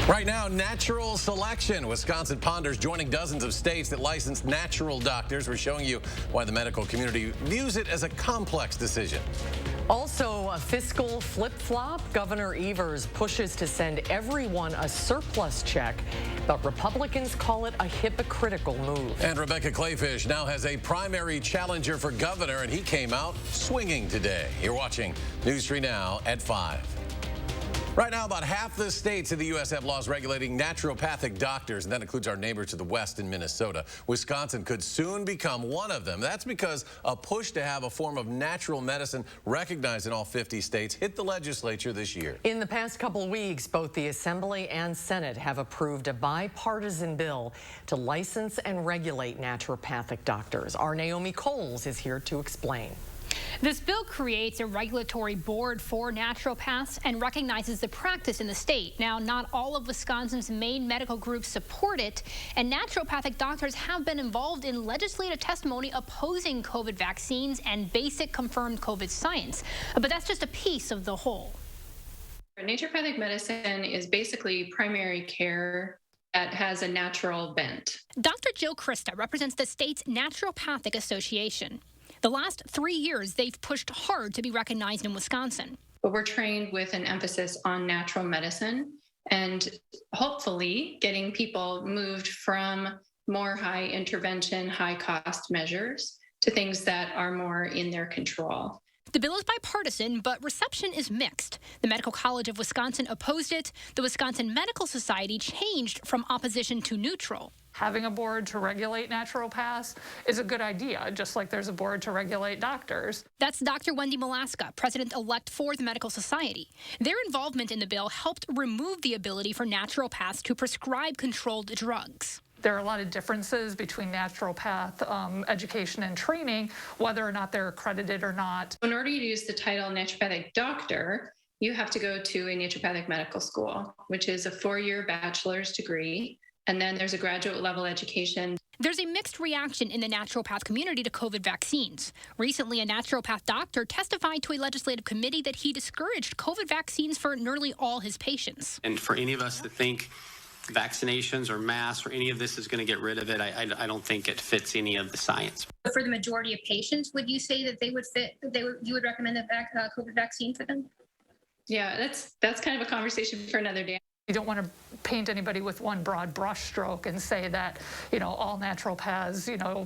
Right now, natural selection. Wisconsin ponders joining dozens of states that license natural doctors. We're showing you why the medical community views it as a complex decision. Also, a fiscal flip-flop. Governor Evers pushes to send everyone a surplus check, but Republicans call it a hypocritical move. And Rebecca Clayfish now has a primary challenger for governor, and he came out swinging today. You're watching News 3 Now at 5. Right now, about half the states in the U.S. have laws regulating naturopathic doctors, and that includes our neighbor to the west in Minnesota. Wisconsin could soon become one of them. That's because a push to have a form of natural medicine recognized in all 50 states hit the legislature this year. In the past couple of weeks, both the Assembly and Senate have approved a bipartisan bill to license and regulate naturopathic doctors. Our Naomi Coles is here to explain. This bill creates a regulatory board for naturopaths and recognizes the practice in the state. Now, not all of Wisconsin's main medical groups support it, and naturopathic doctors have been involved in legislative testimony opposing COVID vaccines and basic confirmed COVID science. But that's just a piece of the whole. Naturopathic medicine is basically primary care that has a natural bent. Dr. Jill Krista represents the state's Naturopathic Association. The last 3 years, they've pushed hard to be recognized in Wisconsin. But we're trained with an emphasis on natural medicine and hopefully getting people moved from more high intervention, high cost measures to things that are more in their control. The bill is bipartisan, but reception is mixed. The Medical College of Wisconsin opposed it. The Wisconsin Medical Society changed from opposition to neutral. Having a board to regulate naturopaths is a good idea, just like there's a board to regulate doctors. That's Dr. Wendy Malaska, president-elect for the Medical Society. Their involvement in the bill helped remove the ability for naturopaths to prescribe controlled drugs. There are a lot of differences between naturopath education and training, whether or not they're accredited or not. In order to use the title naturopathic doctor, you have to go to a naturopathic medical school, which is a 4-year bachelor's degree. And then there's a graduate level education. There's a mixed reaction in the naturopath community to COVID vaccines. Recently, a naturopath doctor testified to a legislative committee that he discouraged COVID vaccines for nearly all his patients. And for any of us to think vaccinations or masks or any of this is going to get rid of it, I don't think it fits any of the science. For the majority of patients, would you say that they would fit? You would recommend the COVID vaccine for them? Yeah, that's kind of a conversation for another day. You don't want to paint anybody with one broad brushstroke and say that, all naturopaths,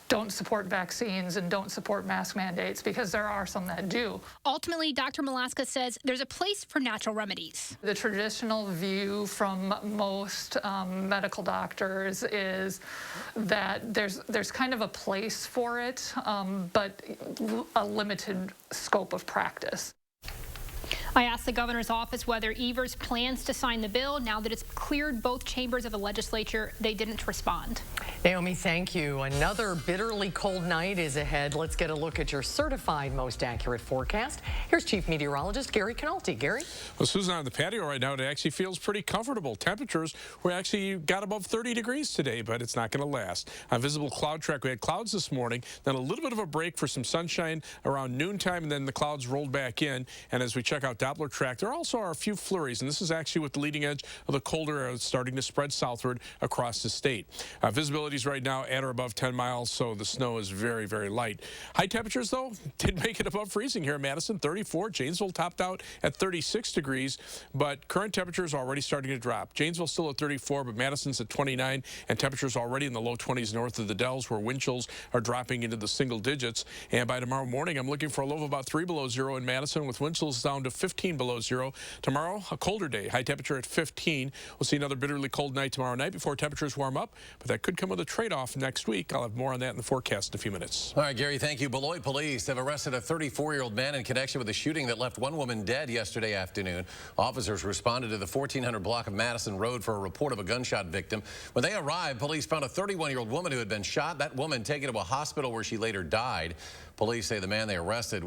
don't support vaccines and don't support mask mandates, because there are some that do. Ultimately, Dr. Malaska says there's a place for natural remedies. The traditional view from most medical doctors is that there's kind of a place for it, but a limited scope of practice. I asked the governor's office whether Evers plans to sign the bill. Now that it's cleared both chambers of the legislature, they didn't respond. Naomi, thank you. Another bitterly cold night is ahead. Let's get a look at your certified most accurate forecast. Here's Chief Meteorologist Gary Canalti. Gary? Well, Susan, on the patio right now, it actually feels pretty comfortable. Temperatures were actually got above 30 degrees today, but it's not going to last. On visible cloud track, we had clouds this morning, then a little bit of a break for some sunshine around noontime, and then the clouds rolled back in. And as we check out Doppler track, there also are a few flurries, and this is actually with the leading edge of the colder air starting to spread southward across the state. Visibility is right now at or above 10 miles, so the snow is very, very light. High temperatures, though, did make it above freezing here in Madison, 34. Janesville topped out at 36 degrees, but current temperatures are already starting to drop. Janesville still at 34, but Madison's at 29, and temperatures already in the low 20s north of the Dells, where wind chills are dropping into the single digits. And by tomorrow morning, I'm looking for a low of about 3 below zero in Madison, with wind chills down to 15 below zero. Tomorrow, a colder day, high temperature at 15. We'll see another bitterly cold night tomorrow night before temperatures warm up, but that could come with a trade-off next week. I'll have more on that in the forecast in a few minutes. All right, Gary, thank you. Beloit police have arrested a 34-year-old man in connection with a shooting that left one woman dead yesterday afternoon. Officers responded to the 1400 block of Madison Road for a report of a gunshot victim. When they arrived, police found a 31-year-old woman who had been shot. That woman taken to a hospital where she later died. Police say the man they arrested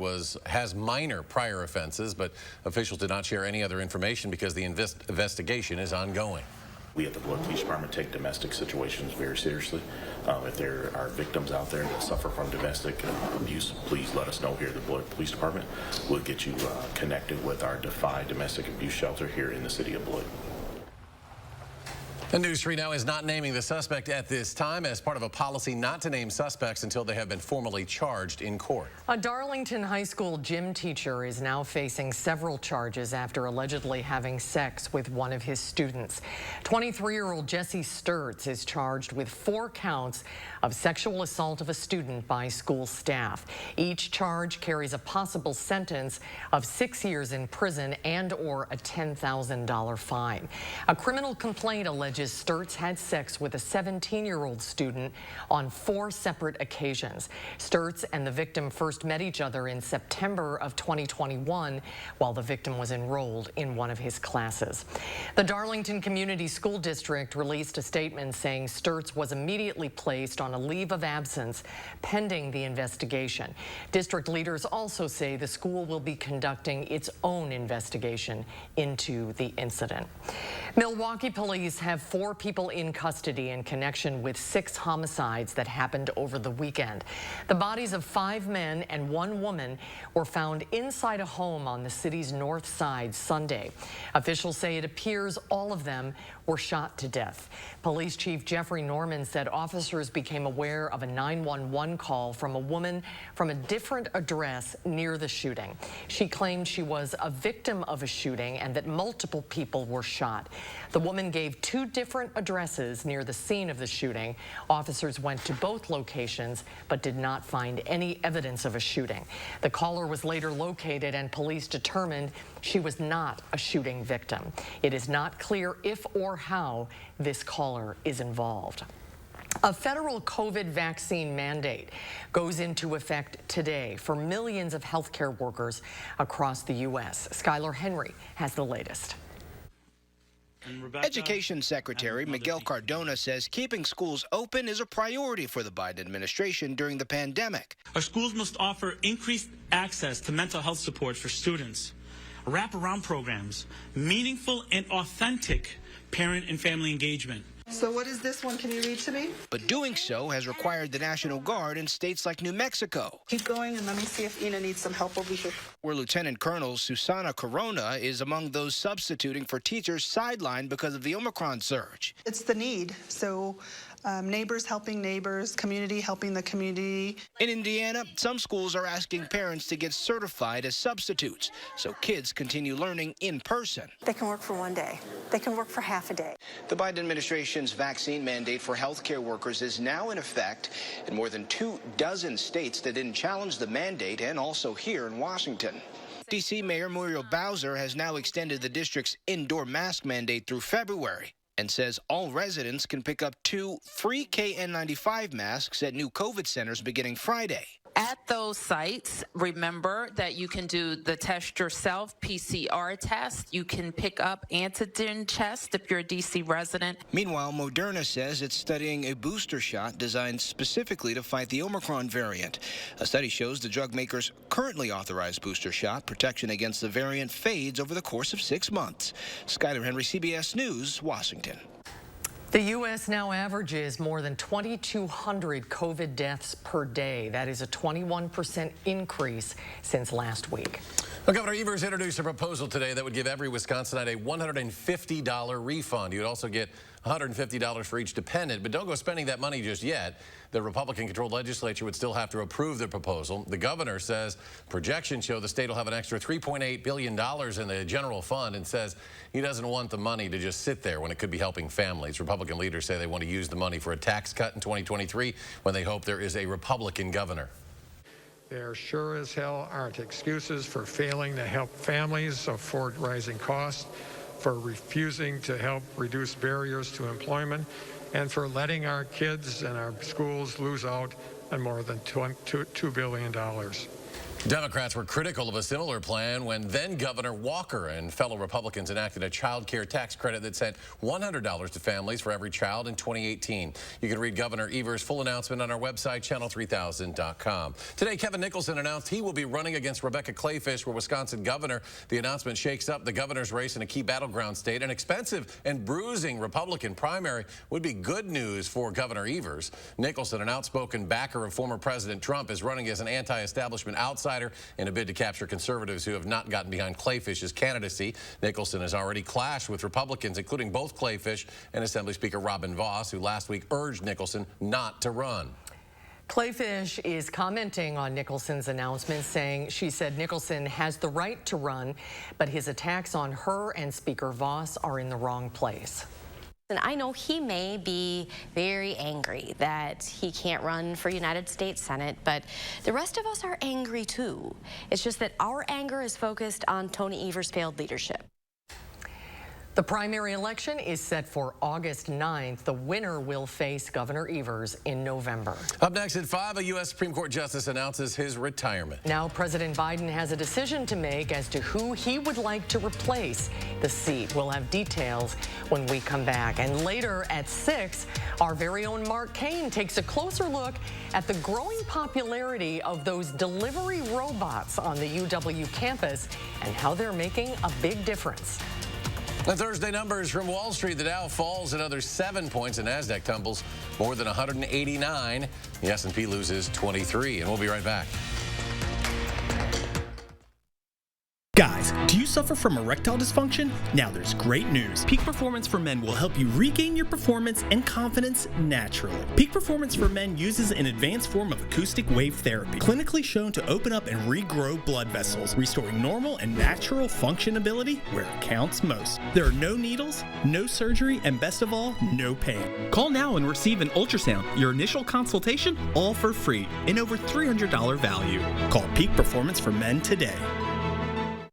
has minor prior offenses, but officials did not share any other information because the investigation is ongoing. We at the Beloit Police Department take domestic situations very seriously. If there are victims out there that suffer from domestic abuse, please let us know here at the Beloit Police Department. We'll get you connected with our Defy Domestic Abuse Shelter here in the city of Beloit. The News 3 now is not naming the suspect at this time as part of a policy not to name suspects until they have been formally charged in court. A Darlington high school gym teacher is now facing several charges after allegedly having sex with one of his students. 23-year-old Jesse Sturtz is charged with 4 counts of sexual assault of a student by school staff. Each charge carries a possible sentence of 6 years in prison and/or a $10,000 fine. A criminal complaint alleges Sturtz had sex with a 17-year-old student on 4 separate occasions. Sturtz and the victim first met each other in September of 2021 while the victim was enrolled in one of his classes. The Darlington Community School District released a statement saying Sturtz was immediately placed on a leave of absence pending the investigation. District leaders also say the school will be conducting its own investigation into the incident. Milwaukee police have 4 people in custody in connection with 6 homicides that happened over the weekend. The bodies of 5 men and 1 woman were found inside a home on the city's north side Sunday. Officials say it appears all of them were shot to death. Police Chief Jeffrey Norman said officers became aware of a 911 call from a woman from a different address near the shooting. She claimed she was a victim of a shooting and that multiple people were shot. The woman gave 2 different addresses near the scene of the shooting. Officers went to both locations but did not find any evidence of a shooting. The caller was later located and police determined she was not a shooting victim. It is not clear if or how this caller is involved. A federal COVID vaccine mandate goes into effect today for millions of healthcare workers across the U.S. Skylar Henry has the latest. Education Secretary Miguel Cardona says keeping schools open is a priority for the Biden administration during the pandemic. Our schools must offer increased access to mental health support for students, wraparound programs, meaningful and authentic parent and family engagement. So what is this one? Can you read to me? But doing so has required the National Guard in states like New Mexico. Keep going and let me see if Ina needs some help over here. Where Lieutenant Colonel Susana Corona is among those substituting for teachers sidelined because of the Omicron surge. It's the need. So neighbors helping neighbors, community helping the community. In Indiana, some schools are asking parents to get certified as substitutes so kids continue learning in person. They can work for 1 day. They can work for half a day. The Biden administration's vaccine mandate for healthcare workers is now in effect in more than 24 states that didn't challenge the mandate, and also here in Washington. D.C. Mayor Muriel Bowser has now extended the district's indoor mask mandate through February and says all residents can pick up 2 free KN95 masks at new COVID centers beginning Friday. At those sites, remember that you can do the test yourself, PCR test. You can pick up antigen test if you're a D.C. resident. Meanwhile, Moderna says it's studying a booster shot designed specifically to fight the Omicron variant. A study shows the drug maker's currently authorized booster shot protection against the variant fades over the course of 6 months. Skylar Henry, CBS News, Washington. The U.S. now averages more than 2,200 COVID deaths per day. That is a 21% increase since last week. Well, Governor Evers introduced a proposal today that would give every Wisconsinite a $150 refund. You'd also get $150 for each dependent, but don't go spending that money just yet. The Republican-controlled legislature would still have to approve the proposal. The governor says projections show the state will have an extra $3.8 billion in the general fund, and says he doesn't want the money to just sit there when it could be helping families. Republican leaders say they want to use the money for a tax cut in 2023 when they hope there is a Republican governor. There sure as hell aren't excuses for failing to help families afford rising costs, for refusing to help reduce barriers to employment, and for letting our kids and our schools lose out on more than $2 billion. Democrats were critical of a similar plan when then-Governor Walker and fellow Republicans enacted a child care tax credit that sent $100 to families for every child in 2018. You can read Governor Evers' full announcement on our website, channel3000.com. Today, Kevin Nicholson announced he will be running against Rebecca Clayfish for Wisconsin governor. The announcement shakes up the governor's race in a key battleground state. An expensive and bruising Republican primary would be good news for Governor Evers. Nicholson, an outspoken backer of former President Trump, is running as an anti-establishment outsider outsider in a bid to capture conservatives who have not gotten behind Clayfish's candidacy. Nicholson has already clashed with Republicans, including both Clayfish and Assembly Speaker Robin Vos, who last week urged Nicholson not to run. Clayfish is commenting on Nicholson's announcement, saying she said Nicholson has the right to run, but his attacks on her and Speaker Vos are in the wrong place. And I know he may be very angry that he can't run for United States Senate, but the rest of us are angry too. It's just that our anger is focused on Tony Evers' failed leadership. The primary election is set for August 9th. The winner will face Governor Evers in November. Up next at 5, a U.S. Supreme Court justice announces his retirement. Now President Biden has a decision to make as to who he would like to replace the seat. We'll have details when we come back. And later at 6, our very own Mark Kane takes a closer look at the growing popularity of those delivery robots on the UW campus and how they're making a big difference. The Thursday numbers from Wall Street. The Dow falls another 7 points. The Nasdaq tumbles more than 189. The S&P loses 23. And we'll be right back. Guys, do you suffer from erectile dysfunction? Now there's great news. Peak Performance for Men will help you regain your performance and confidence naturally. Peak Performance for Men uses an advanced form of acoustic wave therapy, clinically shown to open up and regrow blood vessels, restoring normal and natural functionability where it counts most. There are no needles, no surgery, and best of all, no pain. Call now and receive an ultrasound, your initial consultation, all for free, in over $300 value. Call Peak Performance for Men today.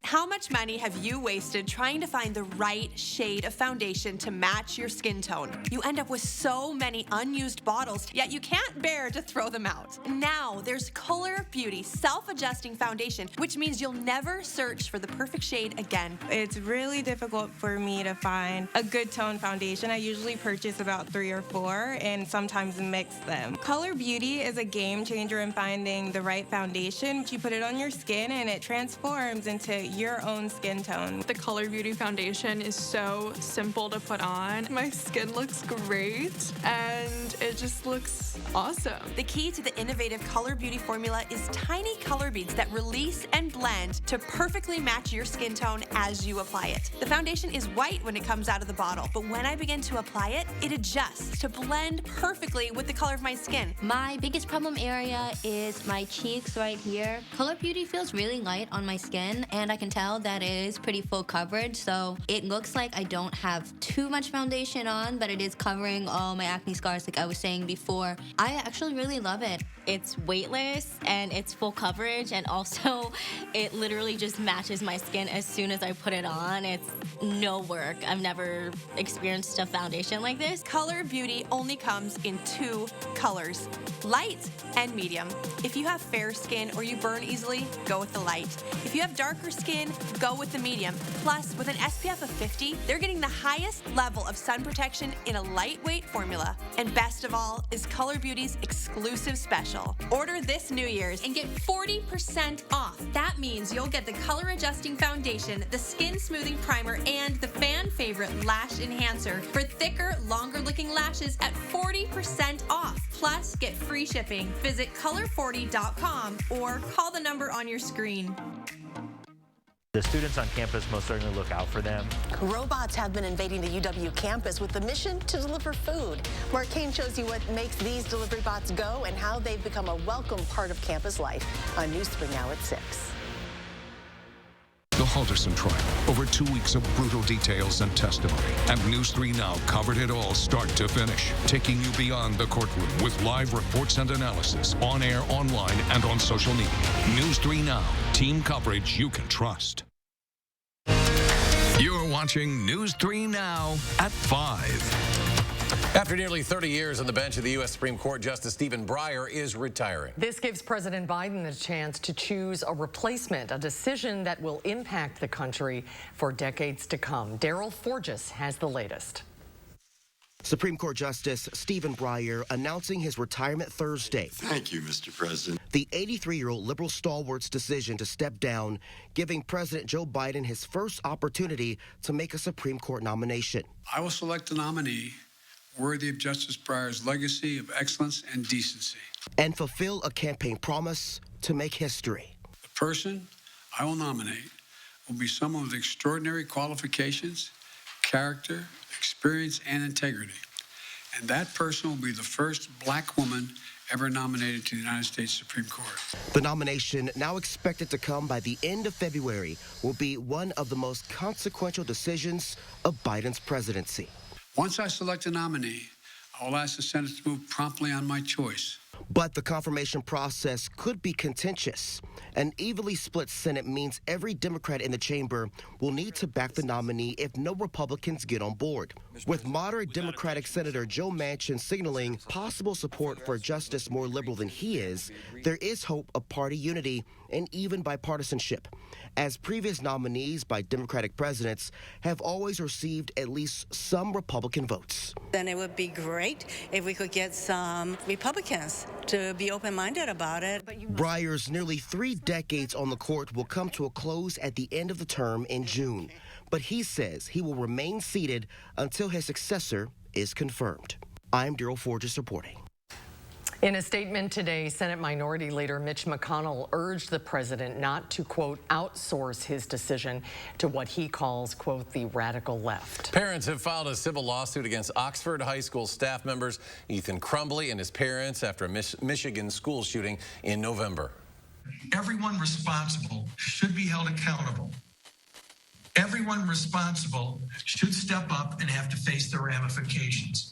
How much money have you wasted trying to find the right shade of foundation to match your skin tone? You end up with so many unused bottles, yet you can't bear to throw them out. Now there's Color Beauty self-adjusting foundation, which means you'll never search for the perfect shade again. It's really difficult for me to find a good tone foundation. I usually purchase about 3 or 4 and sometimes mix them. Color Beauty is a game changer in finding the right foundation. You put it on your skin and it transforms into your own skin tone. The Color Beauty foundation is so simple to put on. My skin looks great and it just looks awesome. The key to the innovative Color Beauty formula is tiny color beads that release and blend to perfectly match your skin tone as you apply it. The foundation is white when it comes out of the bottle, but when I begin to apply it, it adjusts to blend perfectly with the color of my skin. My biggest problem area is my cheeks right here. Color Beauty feels really light on my skin, and I can tell that it is pretty full coverage, so it looks like I don't have too much foundation on, but it is covering all my acne scars like I was saying before. I actually really love it. It's weightless and it's full coverage, and also it literally just matches my skin as soon as I put it on. It's no work. I've never experienced a foundation like this. Color Beauty only comes in 2 colors, light and medium. If you have fair skin or you burn easily, go with the light. If you have darker skin, go with the medium. Plus, with an SPF of 50, they're getting the highest level of sun protection in a lightweight formula. And best of all is Color Beauty's exclusive special. Order this New Year's and get 40% off. That means you'll get the color adjusting foundation, the skin smoothing primer, and the fan favorite lash enhancer for thicker, longer looking lashes at 40% off. Plus, get free shipping. Visit color40.com or call the number on your screen. The students on campus most certainly look out for them. Robots have been invading the UW campus with the mission to deliver food. Mark Kane shows you what makes these delivery bots go and how they've become a welcome part of campus life on News 3 Now at 6. The Halderson trial, over 2 weeks of brutal details and testimony. And News 3 Now covered it all start to finish, taking you beyond the courtroom with live reports and analysis, on air, online, and on social media. News 3 Now, team coverage you can trust. You're watching News 3 Now at 5. After nearly 30 years on the bench of the U.S. Supreme Court, Justice Stephen Breyer is retiring. This gives President Biden a chance to choose a replacement, a decision that will impact the country for decades to come. Daryl Forges has the latest. Supreme Court Justice Stephen Breyer announcing his retirement Thursday. Thank you, Mr. President. The 83-year-old liberal stalwart's decision to step down, giving President Joe Biden his first opportunity to make a Supreme Court nomination. I will select a nominee worthy of Justice Breyer's legacy of excellence and decency. And fulfill a campaign promise to make history. The person I will nominate will be someone with extraordinary qualifications, character, experience, and integrity. And that person will be the first black woman ever nominated to the United States Supreme Court. The nomination, now expected to come by the end of February, will be one of the most consequential decisions of Biden's presidency. Once I select a nominee, I will ask the Senate to move promptly on my choice. But the confirmation process could be contentious. An evenly split Senate means every Democrat in the chamber will need to back the nominee if no Republicans get on board. With moderate Democratic Senator Joe Manchin signaling possible support for a justice more liberal than he is, there is hope of party unity and even bipartisanship, as previous nominees by Democratic presidents have always received at least some Republican votes. Then it would be great if we could get some Republicans to be open-minded about it. Breyer's nearly 3 decades on the court will come to a close at the end of the term in June, but he says he will remain seated until his successor is confirmed. I'm Daryl Forges reporting. In a statement today, Senate Minority Leader Mitch McConnell urged the president not to, quote, outsource his decision to what he calls, quote, the radical left. Parents have filed a civil lawsuit against Oxford High School staff members Ethan Crumbley and his parents after a Michigan school shooting in November. Everyone responsible should be held accountable. Everyone responsible should step up and have to face the ramifications.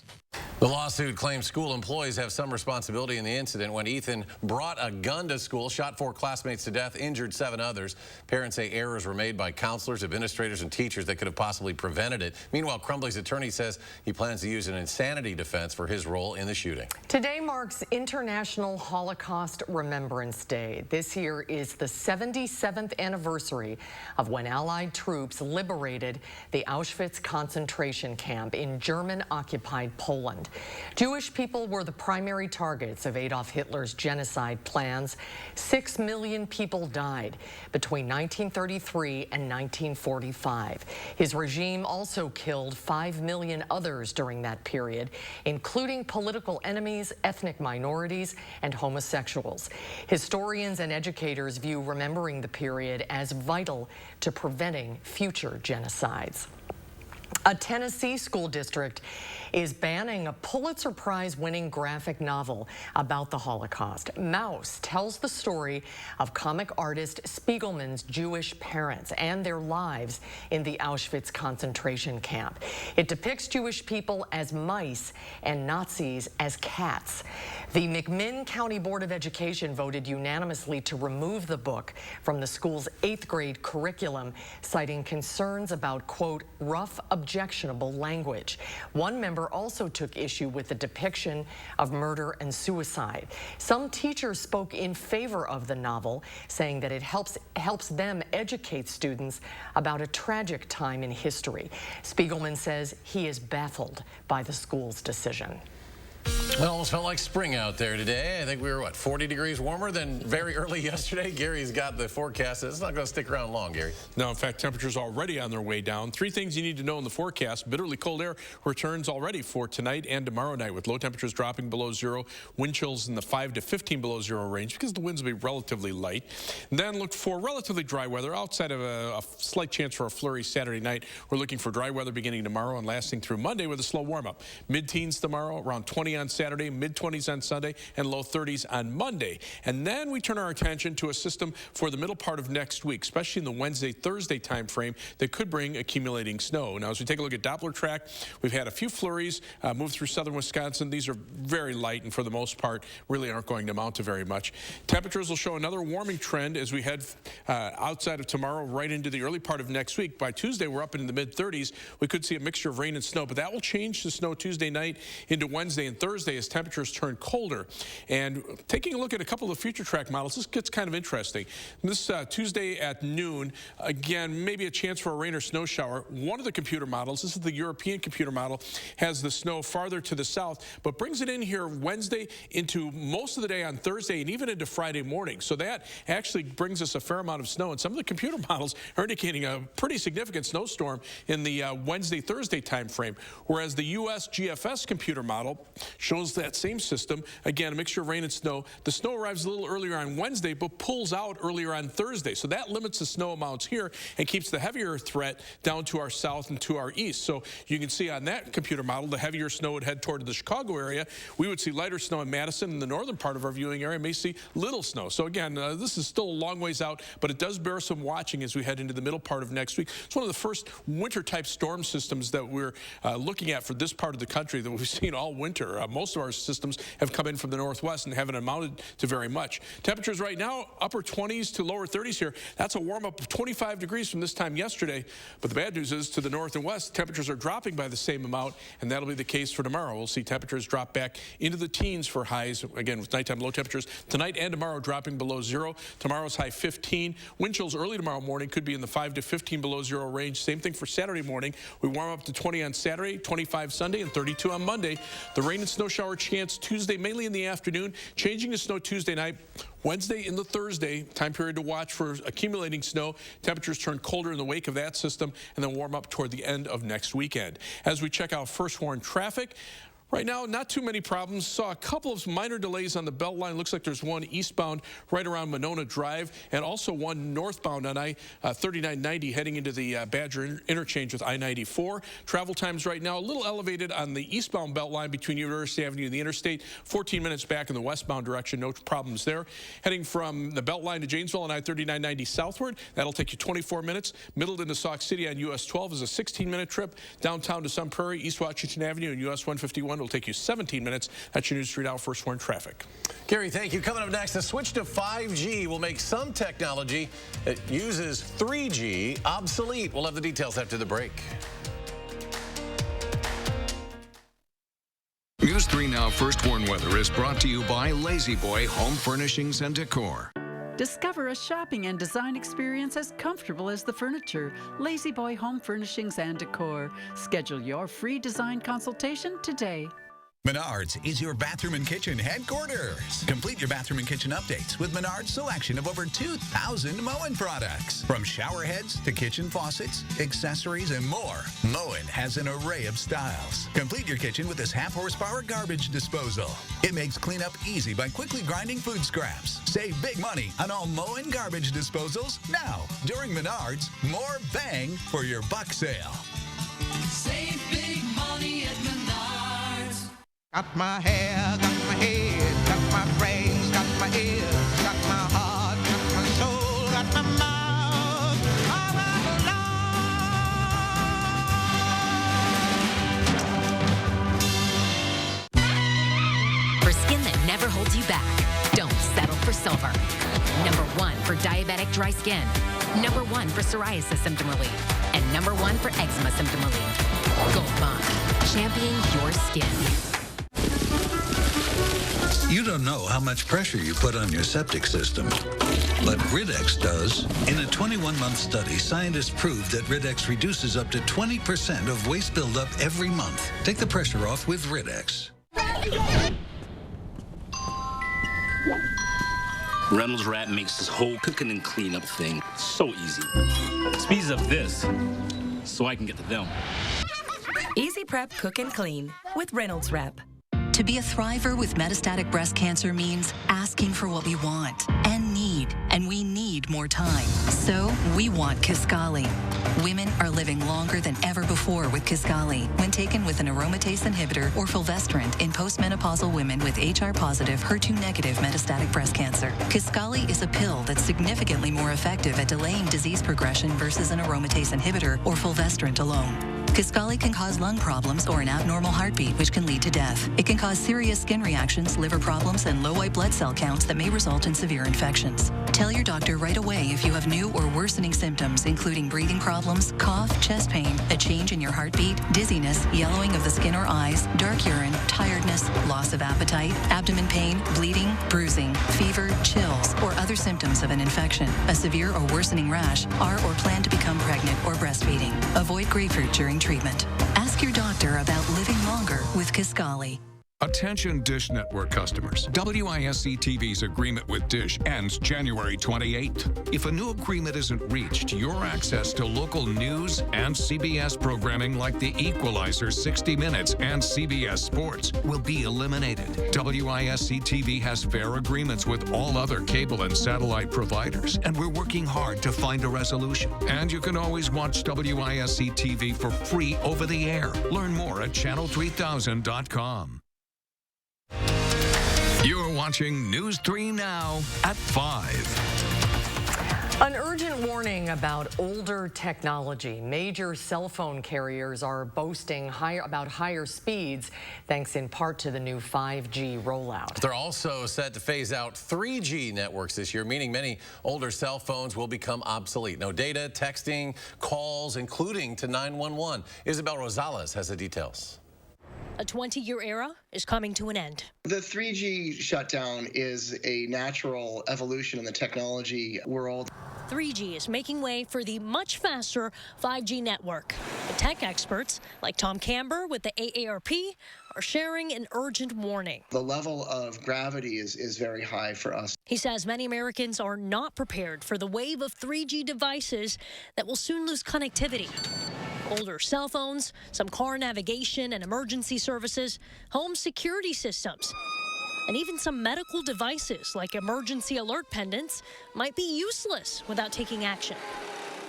The lawsuit claims school employees have some responsibility in the incident when Ethan brought a gun to school, shot 4 classmates to death, injured 7 others. Parents say errors were made by counselors, administrators, and teachers that could have possibly prevented it. Meanwhile, Crumbley's attorney says he plans to use an insanity defense for his role in the shooting. Today marks International Holocaust Remembrance Day. This year is the 77th anniversary of when Allied troops liberated the Auschwitz concentration camp in German-occupied Poland. Jewish people were the primary targets of Adolf Hitler's genocide plans. 6 million people died between 1933 and 1945. His regime also killed 5 million others during that period, including political enemies, ethnic minorities, and homosexuals. Historians and educators view remembering the period as vital to preventing future genocides. A Tennessee school district is banning a Pulitzer Prize-winning graphic novel about the Holocaust. Mouse tells the story of comic artist Spiegelman's Jewish parents and their lives in the Auschwitz concentration camp. It depicts Jewish people as mice and Nazis as cats. The McMinn County Board of Education voted unanimously to remove the book from the school's 8th grade curriculum, citing concerns about, quote, rough, objectionable language. One member also took issue with the depiction of murder and suicide. Some teachers spoke in favor of the novel, saying that it helps them educate students about a tragic time in history. Spiegelman says he is baffled by the school's decision. It almost felt like spring out there today. I think we were, what, 40 degrees warmer than very early yesterday? Gary's got the forecast. It's not going to stick around long, Gary. No, in fact, temperatures already on their way down. 3 things you need to know in the forecast. Bitterly cold air returns already for tonight and tomorrow night, with low temperatures dropping below 0, wind chills in the 5 to 15 below 0 range because the winds will be relatively light. And then look for relatively dry weather outside of a slight chance for a flurry Saturday night. We're looking for dry weather beginning tomorrow and lasting through Monday with a slow warm-up. Mid-teens tomorrow, around 20 on Saturday, mid-20s on Sunday, and low 30s on Monday. And then we turn our attention to a system for the middle part of next week, especially in the Wednesday-Thursday time frame, that could bring accumulating snow. Now, as we take a look at Doppler track, we've had a few flurries move through southern Wisconsin. These are very light and, for the most part, really aren't going to amount to very much. Temperatures will show another warming trend as we head outside of tomorrow right into the early part of next week. By Tuesday, we're up into the mid-30s. We could see a mixture of rain and snow, but that will change to snow Tuesday night into Wednesday and Thursday as temperatures turn colder. And taking a look at a couple of future track models, this gets kind of interesting. This Tuesday at noon, again, maybe a chance for a rain or snow shower. One of the computer models, this is the European computer model, has the snow farther to the south, but brings it in here Wednesday into most of the day on Thursday and even into Friday morning. So that actually brings us a fair amount of snow. And some of the computer models are indicating a pretty significant snowstorm in the Wednesday-Thursday time frame, whereas the U.S. GFS computer model shows follows that same system. Again, a mixture of rain and snow. The snow arrives a little earlier on Wednesday, but pulls out earlier on Thursday. So that limits the snow amounts here and keeps the heavier threat down to our south and to our east. So you can see on that computer model, the heavier snow would head toward the Chicago area. We would see lighter snow in Madison. In the northern part of our viewing area may see little snow. So again, this is still a long ways out, but it does bear some watching as we head into the middle part of next week. It's one of the first winter-type storm systems that we're looking at for this part of the country that we've seen all winter. Most of our systems have come in from the northwest and haven't amounted to very much. Temperatures right now, upper 20s to lower 30s here. That's a warm-up of 25 degrees from this time yesterday. But the bad news is to the north and west, temperatures are dropping by the same amount, and that'll be the case for tomorrow. We'll see temperatures drop back into the teens for highs, again, with nighttime low temperatures tonight and tomorrow dropping below zero. Tomorrow's high 15. Wind chills early tomorrow morning could be in the 5 to 15 below zero range. Same thing for Saturday morning. We warm up to 20 on Saturday, 25 Sunday, and 32 on Monday. The rain and snow shower chance Tuesday, mainly in the afternoon, changing to snow Tuesday night. Wednesday into Thursday, time period to watch for accumulating snow. Temperatures turn colder in the wake of that system and then warm up toward the end of next weekend. As we check out first warn traffic, right now, not too many problems. Saw a couple of minor delays on the Beltline. Looks like there's one eastbound right around Monona Drive and also one northbound on I-3990 heading into the Badger interchange with I-94. Travel times right now a little elevated on the eastbound Beltline between University Avenue and the interstate. 14 minutes back in the westbound direction. No problems there. Heading from the Beltline to Janesville on I-3990 southward. That'll take you 24 minutes. Middleton to Sauk City on US 12 is a 16-minute trip. Downtown to Sun Prairie, East Washington Avenue and US 151 will take you 17 minutes. That's your News 3 Now First Warn traffic. Gary, thank you. Coming up next, the switch to 5G will make some technology that uses 3G obsolete. We'll have the details after the break. News 3 Now First Warn Weather is brought to you by Lazy Boy Home Furnishings and Decor. Discover a shopping and design experience as comfortable as the furniture. Lazy Boy Home Furnishings and Decor. Schedule your free design consultation today. Menards is your bathroom and kitchen headquarters. Complete your bathroom and kitchen updates with Menards' selection of over 2,000 Moen products. From shower heads to kitchen faucets, accessories, and more, Moen has an array of styles. Complete your kitchen with this half-horsepower garbage disposal. It makes cleanup easy by quickly grinding food scraps. Save big money on all Moen garbage disposals now during Menards' More Bang for Your Buck sale. Save big money at Menards. Got my hair, got my head, got my brains, got my ears, got my heart, got my soul, got my mouth. All right, for skin that never holds you back, don't settle for silver. Number 1 for diabetic dry skin. Number 1 for psoriasis symptom relief. And number 1 for eczema symptom relief. Gold Bond, championing your skin. You don't know how much pressure you put on your septic system, but Rid-X does. In a 21-month study, scientists proved that Rid-X reduces up to 20% of waste buildup every month. Take the pressure off with Rid-X. Reynolds Wrap makes this whole cooking and cleanup thing so easy. Speeds up this so I can get to them. Easy Prep Cook and Clean with Reynolds Wrap. To be a thriver with metastatic breast cancer means asking for what we want and need, and we need more time. So we want Kisqali. Women are living longer than ever before with Kisqali when taken with an aromatase inhibitor or fulvestrant in postmenopausal women with HR-positive, HER2-negative metastatic breast cancer. Kisqali is a pill that's significantly more effective at delaying disease progression versus an aromatase inhibitor or fulvestrant alone. Kisqali can cause lung problems or an abnormal heartbeat, which can lead to death. It can cause serious skin reactions, liver problems, and low white blood cell counts that may result in severe infections. Tell your doctor right away if you have new or worsening symptoms, including breathing problems, cough, chest pain, a change in your heartbeat, dizziness, yellowing of the skin or eyes, dark urine, tiredness, loss of appetite, abdomen pain, bleeding, bruising, fever, chills, or other symptoms of an infection, a severe or worsening rash, are or plan to become pregnant or breastfeeding. Avoid grapefruit during treatment. Ask your doctor about living longer with Kisqali. Attention Dish Network customers. WISC-TV's agreement with Dish ends January 28th. If a new agreement isn't reached, your access to local news and CBS programming like The Equalizer, 60 Minutes, and CBS Sports will be eliminated. WISC-TV has fair agreements with all other cable and satellite providers, and we're working hard to find a resolution. And you can always watch WISC-TV for free over the air. Learn more at channel3000.com. You're watching News 3 Now at 5. An urgent warning about older technology. Major cell phone carriers are boasting about higher speeds, thanks in part to the new 5G rollout. They're also set to phase out 3G networks this year, meaning many older cell phones will become obsolete. No data, texting, calls, including to 911. Isabel Rosales has the details. A 20-year era is coming to an end. The 3G shutdown is a natural evolution in the technology world. 3G is making way for the much faster 5G network. The tech experts, like Tom Camber with the AARP, are sharing an urgent warning. The level of gravity is very high for us. He says many Americans are not prepared for the wave of 3G devices that will soon lose connectivity. Older cell phones, some car navigation and emergency services, home security systems, and even some medical devices like emergency alert pendants might be useless without taking action.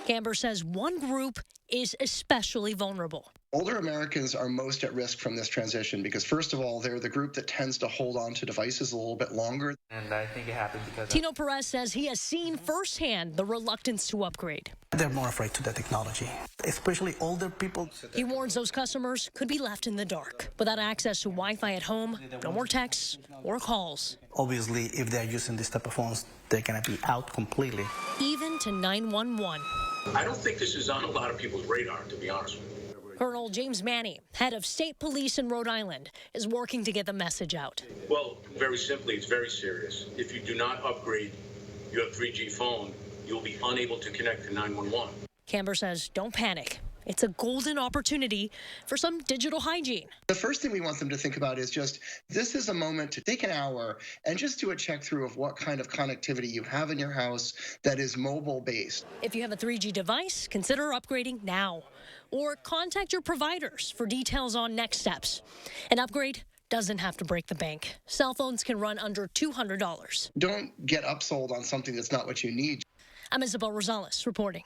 Camber says one group is especially vulnerable. Older Americans are most at risk from this transition because, first of all, they're the group that tends to hold on to devices a little bit longer. And I think it happens because Tino Perez says he has seen firsthand the reluctance to upgrade. They're more afraid to the technology, especially older people. He warns those customers could be left in the dark. Without access to Wi-Fi at home, no more texts or calls. Obviously, if they're using this type of phones, they're going to be out completely. Even to 911. I don't think this is on a lot of people's radar, to be honest with you. Colonel James Manny, head of state police in Rhode Island, is working to get the message out. Well, very simply, it's very serious. If you do not upgrade your 3G phone, you'll be unable to connect to 911. Camber says, don't panic. It's a golden opportunity for some digital hygiene. The first thing we want them to think about is just, this is a moment to take an hour and just do a check through of what kind of connectivity you have in your house that is mobile based. If you have a 3G device, consider upgrading now. Or contact your providers for details on next steps. An upgrade doesn't have to break the bank. Cell phones can run under $200. Don't get upsold on something that's not what you need. I'm Isabel Rosales reporting.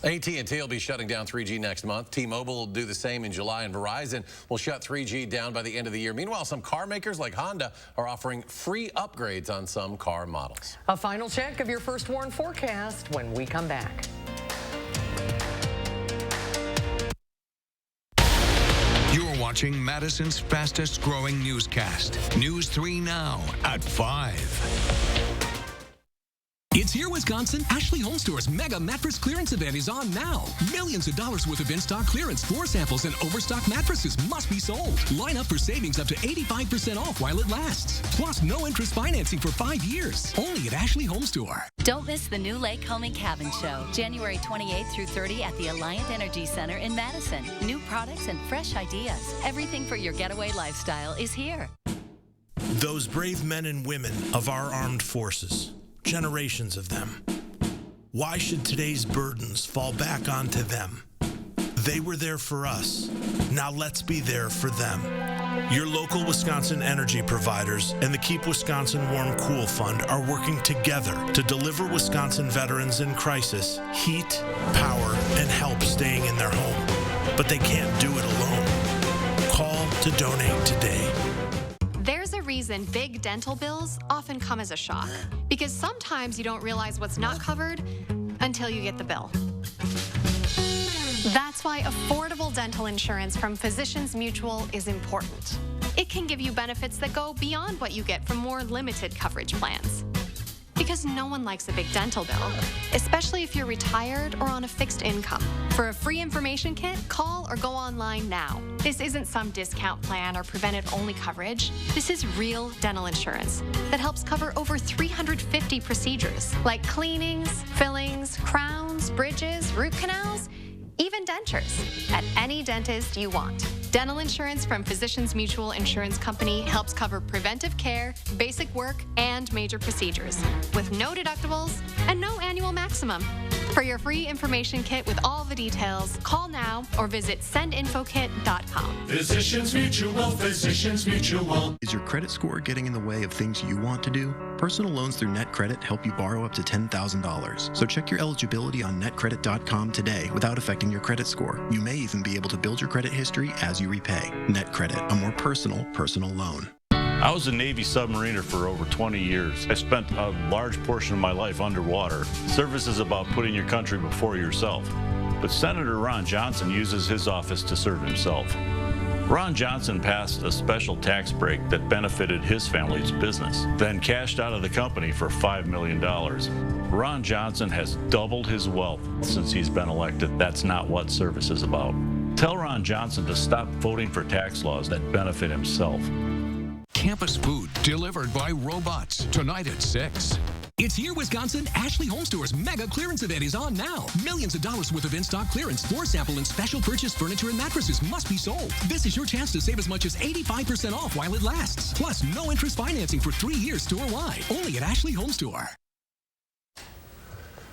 AT&T will be shutting down 3G next month. T-Mobile will do the same in July, and Verizon will shut 3G down by the end of the year. Meanwhile, some car makers like Honda are offering free upgrades on some car models. A final check of your first warn forecast when we come back. You're watching Madison's fastest growing newscast. News 3 Now at 5. It's here, Wisconsin. Ashley Home Store's Mega Mattress Clearance Event is on now. Millions of dollars worth of in-stock clearance, floor samples, and overstock mattresses must be sold. Line up for savings up to 85% off while it lasts. Plus, no interest financing for 5 years. Only at Ashley Home Store. Don't miss the new Lake Home and Cabin Show, January 28th through 30 at the Alliant Energy Center in Madison. New products and fresh ideas. Everything for your getaway lifestyle is here. Those brave men and women of our armed forces. Generations of them. Why should today's burdens fall back onto them? They were there for us. Now let's be there for them. Your local Wisconsin energy providers and the Keep Wisconsin Warm Cool Fund are working together to deliver Wisconsin veterans in crisis heat, power, and help staying in their home. But they can't do it alone. Call to donate today. There's a reason big dental bills often come as a shock, because sometimes you don't realize what's not covered until you get the bill. That's why affordable dental insurance from Physicians Mutual is important. It can give you benefits that go beyond what you get from more limited coverage plans. Because no one likes a big dental bill, especially if you're retired or on a fixed income. For a free information kit, call or go online now. This isn't some discount plan or preventive-only coverage. This is real dental insurance that helps cover over 350 procedures, like cleanings, fillings, crowns, bridges, root canals, even dentures, at any dentist you want. Dental insurance from Physicians Mutual Insurance Company helps cover preventive care, basic work, and major procedures with no deductibles and no annual maximum. For your free information kit with all the details, call now or visit sendinfokit.com. Physicians Mutual, Physicians Mutual. Is your credit score getting in the way of things you want to do? Personal loans through NetCredit help you borrow up to $10,000. So check your eligibility on netcredit.com today without affecting your credit score. You may even be able to build your credit history as you repay. NetCredit, a more personal loan. I was a Navy submariner for over 20 years. I spent a large portion of my life underwater. Service is about putting your country before yourself. But Senator Ron Johnson uses his office to serve himself. Ron Johnson passed a special tax break that benefited his family's business, then cashed out of the company for $5 million. Ron Johnson has doubled his wealth since he's been elected. That's not what service is about. Tell Ron Johnson to stop voting for tax laws that benefit himself. Campus food delivered by robots tonight at 6. It's Here, Wisconsin. Ashley Home Store's mega clearance event is on now. Millions of dollars worth of in-stock clearance, floor sample, and special purchase furniture and mattresses must be sold. This is your chance to save as much as 85% off while it lasts. Plus, no interest financing for 3 years store-wide. Only at Ashley Home Store.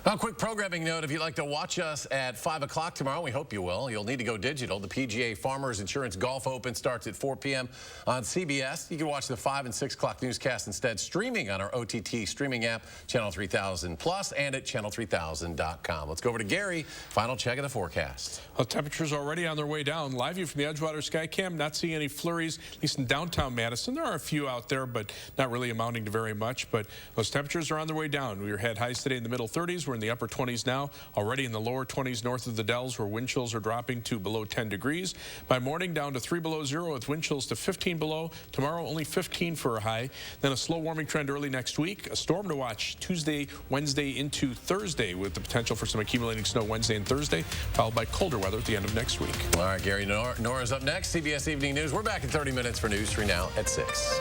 A quick programming note, if you'd like to watch us at 5 o'clock tomorrow, we hope you will. You'll need to go digital. The PGA Farmers Insurance Golf Open starts at 4 p.m. on CBS. You can watch the 5 and 6 o'clock newscast instead streaming on our OTT streaming app, Channel 3000 Plus, and at channel3000.com. Let's go over to Gary. Final check of the forecast. Well, temperatures already on their way down. Live view from the Edgewater Skycam, not seeing any flurries, at least in downtown Madison. There are a few out there, but not really amounting to very much. But those temperatures are on their way down. We had highs today in the middle 30s. We're in the upper 20s now, already in the lower 20s north of the Dells, where wind chills are dropping to below 10 degrees. By morning, down to 3 below zero with wind chills to 15 below. Tomorrow, only 15 for a high. Then a slow warming trend early next week. A storm to watch Tuesday, Wednesday into Thursday, with the potential for some accumulating snow Wednesday and Thursday, followed by colder weather at the end of next week. All right, Gary, Nora's up next. CBS Evening News. We're back in 30 minutes for News 3 Now at 6.